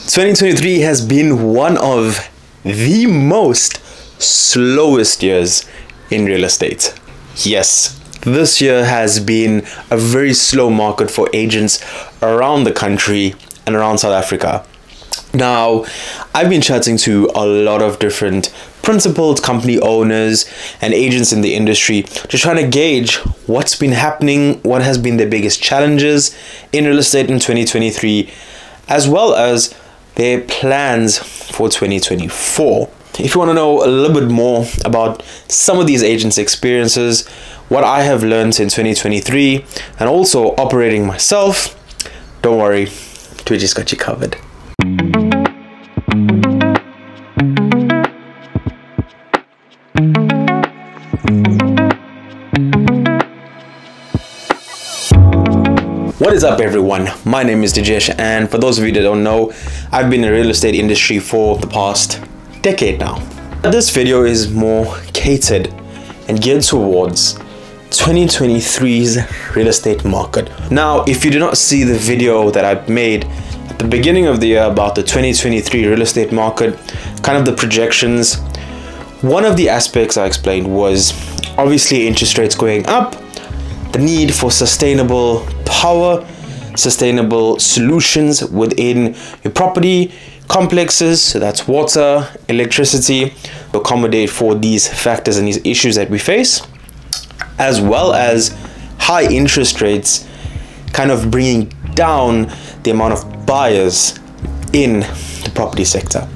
2023 has been one of the most slowest years in real estate. Yes, this year has been a very slow market for agents around the country and around South Africa. Now, I've been chatting to a lot of different principals, company owners, and agents in the industry, just trying to gauge what's been happening, what has been the biggest challenges in real estate in 2023, as well as their plans for 2024. If you want to know a little bit more about some of these agents' experiences, what I have learned in 2023, and also operating myself, don't worry, Twitch got you covered. What is up, everyone? My name is Dijesh, and for those of you that don't know, I've been in the real estate industry for the past decade now. This video is more catered and geared towards 2023's real estate market. Now, if you did not see the video that I made at the beginning of the year about the 2023 real estate market, kind of the projections, one of the aspects I explained was obviously interest rates going up, the need for sustainable power, sustainable solutions within your property complexes, so that's water, electricity, to accommodate for these factors and these issues that we face, as well as high interest rates kind of bringing down the amount of buyers in the property sector.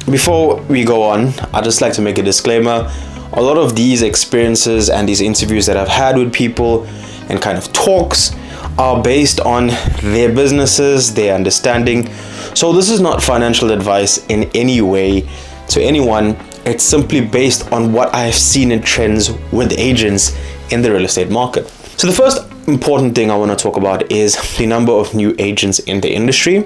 Before we go on, I'd just like to make a disclaimer. A lot of these experiences and these interviews that I've had with people and kind of talks are based on their businesses, their understanding. So this is not financial advice in any way to anyone. It's simply based on what I've seen in trends with agents in the real estate market. So the first important thing I want to talk about is the number of new agents in the industry.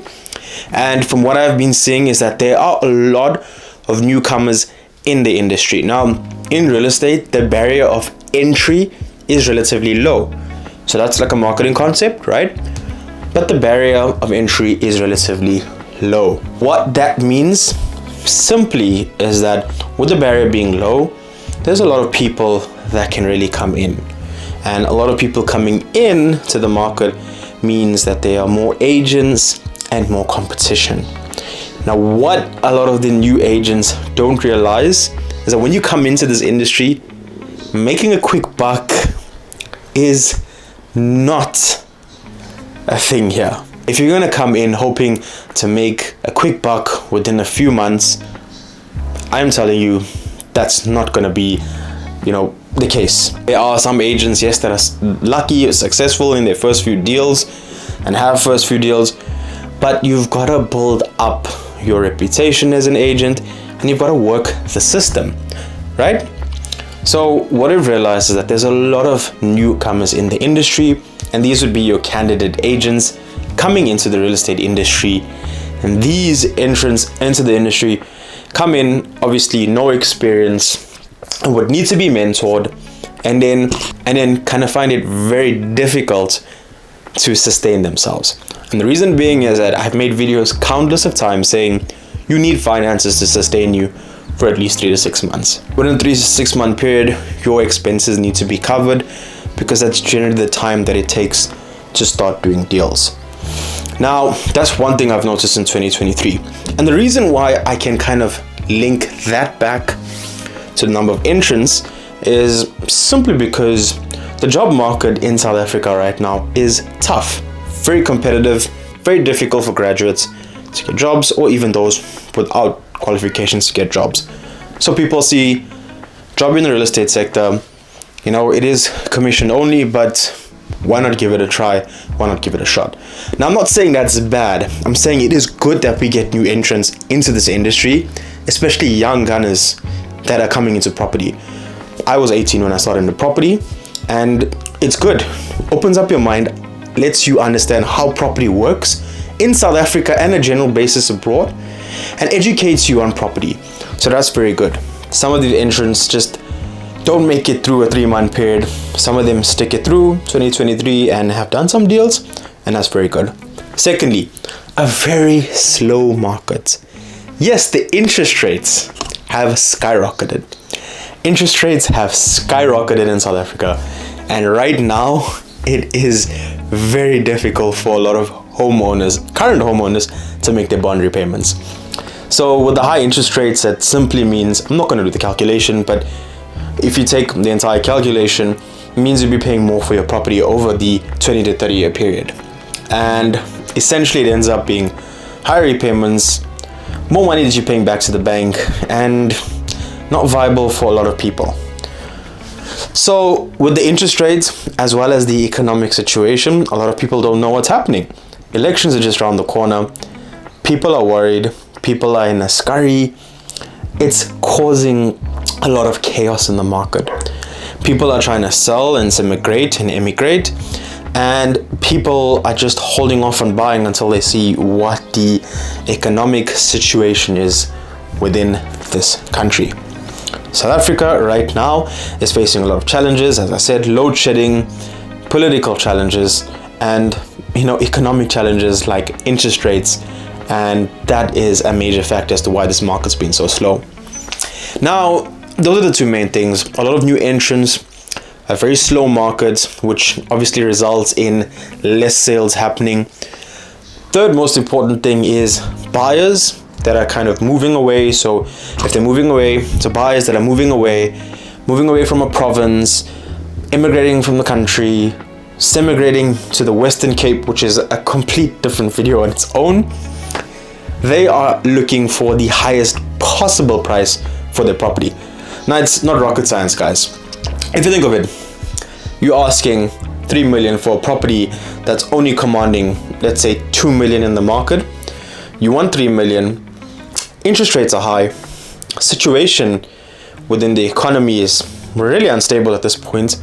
And from what I've been seeing is that there are a lot of newcomers in the industry. Now, in real estate, the barrier of entry is relatively low. So that's like a marketing concept, right? But the barrier of entry is relatively low. What that means simply is that with the barrier being low, there's a lot of people that can really come in. And a lot of people coming in to the market means that there are more agents and more competition. Now, what a lot of the new agents don't realize is that when you come into this industry, making a quick buck is not a thing here. If you're going to come in hoping to make a quick buck within a few months, I'm telling you that's not going to be, the case. There are some agents, yes, that are lucky or successful in their first few deals and have first few deals, but you've got to build up your reputation as an agent and you've got to work the system, right? So what I've realized is that there's a lot of newcomers in the industry, and these would be your candidate agents coming into the real estate industry. And these entrants into the industry come in, obviously no experience, and would need to be mentored, and then kind of find it very difficult to sustain themselves. And the reason being is that I've made videos countless of times saying you need finances to sustain you for at least 3 to 6 months. Within a 3 to 6 month period, your expenses need to be covered because that's generally the time that it takes to start doing deals. Now, that's one thing I've noticed in 2023. And the reason why I can kind of link that back to the number of entrants is simply because the job market in South Africa right now is tough, very competitive, very difficult for graduates to get jobs, or even those without qualifications to get jobs. So people see job in the real estate sector, it is commission only, but why not give it a try? Why not give it a shot? Now, I'm not saying that's bad. I'm saying it is good that we get new entrants into this industry, especially young gunners that are coming into property. I was 18 when I started in the property, and it's good. Opens up your mind, lets you understand how property works in South Africa and a general basis abroad, and educates you on property. So that's very good. Some of the entrants just don't make it through a 3-month period. Some of them stick it through 2023 and have done some deals, and that's very good. Secondly, a very slow market. Yes, the interest rates have skyrocketed. Interest rates have skyrocketed in South Africa, and right now it is very difficult for a lot of homeowners, current homeowners, to make their bond repayments. So with the high interest rates, that simply means, I'm not going to do the calculation, but if you take the entire calculation, it means you'll be paying more for your property over the 20 to 30 year period. And essentially it ends up being higher repayments, more money that you're paying back to the bank, and not viable for a lot of people. So with the interest rates as well as the economic situation, a lot of people don't know what's happening. Elections are just around the corner. People are worried. People are in a scurry. It's causing a lot of chaos in the market. People are trying to sell and emigrate, and people are just holding off on buying until they see what the economic situation is within this country. South Africa right now is facing a lot of challenges, as I said, load shedding, political challenges, and economic challenges like interest rates, and that is a major factor as to why this market's been so slow. Now, those are the two main things. A lot of new entrants, a very slow market, which obviously results in less sales happening. Third most important thing is buyers that are kind of moving away. So if they're moving away, so buyers that are moving away from a province, immigrating from the country, semigrating to the Western Cape, which is a complete different video on its own. They are looking for the highest possible price for their property. Now, it's not rocket science, guys. If you think of it, you're asking 3 million for a property that's only commanding, let's say, 2 million in the market. You want 3 million. Interest rates are high. Situation within the economy is really unstable at this point.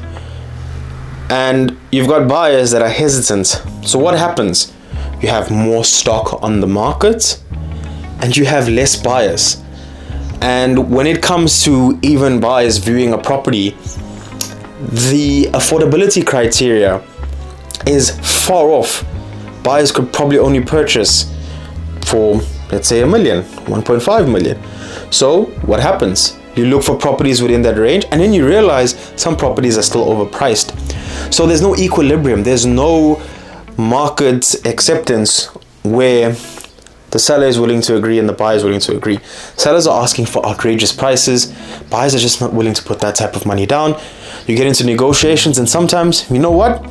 And you've got buyers that are hesitant. So what happens? You have more stock on the market and you have less buyers. And when it comes to even buyers viewing a property, the affordability criteria is far off. Buyers could probably only purchase for, let's say, 1 million, 1.5 million. So what happens? You look for properties within that range, and then you realize some properties are still overpriced. So there's no equilibrium. There's no market acceptance where the seller is willing to agree and the buyer is willing to agree. Sellers are asking for outrageous prices. Buyers are just not willing to put that type of money down. You get into negotiations, and sometimes, you know what?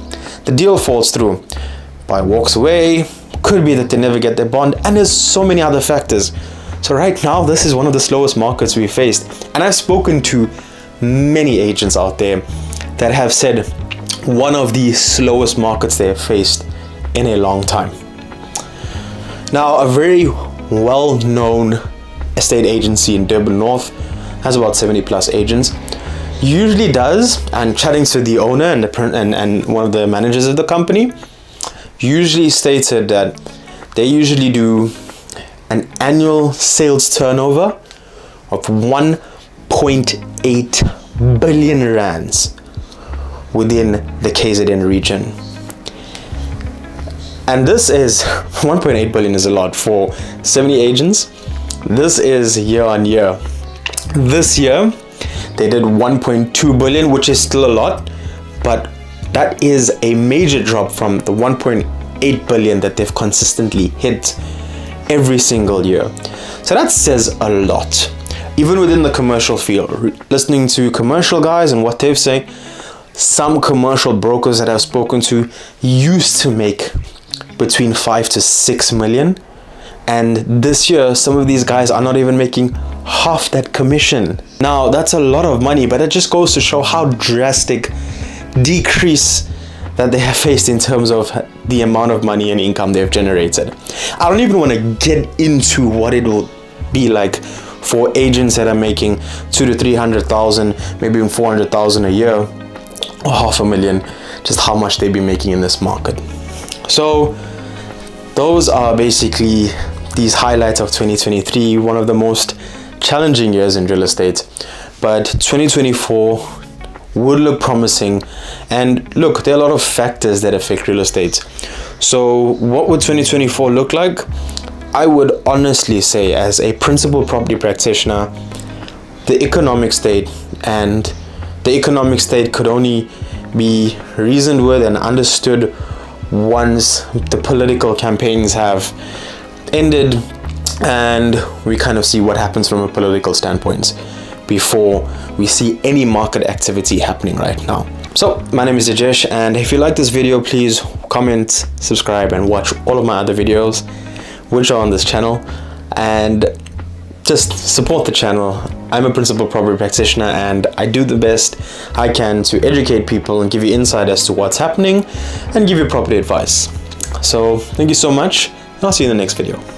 The deal falls through. Buyer walks away. Could be that they never get their bond, and there's so many other factors. So right now, this is one of the slowest markets we've faced. And I've spoken to many agents out there that have said one of the slowest markets they have faced in a long time. Now, a very well-known estate agency in Durban North has about 70 plus agents. Usually does, and chatting to the owner and one of the managers of the company, usually stated that they usually do an annual sales turnover of 1.8 billion rands within the KZN region. And this is 1.8 billion is a lot for 70 agents. This is year on year. This year they did 1.2 billion, which is still a lot, but that is a major drop from the 1.8 billion that they've consistently hit every single year. So that says a lot. Even within the commercial field, listening to commercial guys and what they've said, some commercial brokers that I've spoken to used to make between 5 to 6 million, and this year some of these guys are not even making half that commission. Now that's a lot of money, but it just goes to show how drastic decrease that they have faced in terms of the amount of money and income they've generated. I don't even want to get into what it will be like for agents that are making 200 to 300,000, maybe even 400,000 a year, or 500,000, just how much they'd be making in this market. So those are basically these highlights of 2023, one of the most challenging years in real estate. But 2024 would look promising. And look, there are a lot of factors that affect real estate. So what would 2024 look like? I would honestly say, as a principal property practitioner, the economic state, and the economic state could only be reasoned with and understood once the political campaigns have ended and we kind of see what happens from a political standpoint before we see any market activity happening right now. So my name is Dijesh, and if you like this video, please comment, subscribe, and watch all of my other videos which are on this channel, and just support the channel. I'm a principal property practitioner and I do the best I can to educate people and give you insight as to what's happening and give you property advice. So thank you so much, and I'll see you in the next video.